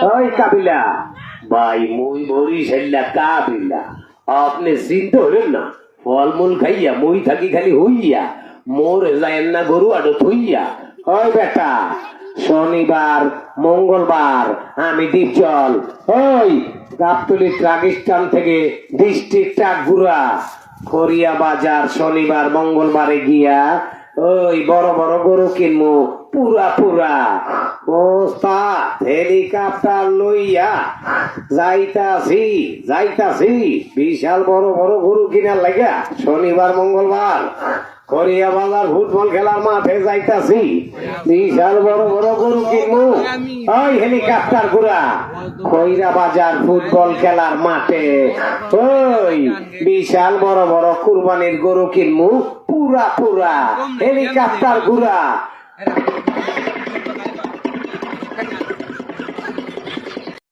ওই কাবিলা ভাই মুই বরিশাল্লা কাবিলা আপনি চিন্তা হলেন না ফলমূল খাইয়া মুই থাকি খালি হইয়া মোর যায় না গরু আডো থইয়া ওই বেটা শনিবার মঙ্গলবার আমি দ্বীপজল ওই গাবতলি ট্রাক স্ট্যান্ড থেকে ডিস্ট্রিক্ট ট্রাক ঘুরা খড়িয়া বাজার শনিবার মঙ্গলবারে গিয়া ওই বড় বড় গরু কিনবো পুরা পুরা ওস্তাদ হেলিকপ্টার লইয়া যাইতাছি বিশাল বড় বড় গরু কিনার লাগা শনিবার মঙ্গলবার খড়িয়া বাজার ফুটবল খেলার মাঠে যাইতাছি বিশাল বড় বড় গরু কিনবো ওই হেলিকপ্টার ঘুরা খড়িয়া বাজার ফুটবল খেলার মাঠে ওই বিশাল বড় বড় কুরবানির গরু কিনবো পুরা পুরা হেলিকপ্টার ঘুরা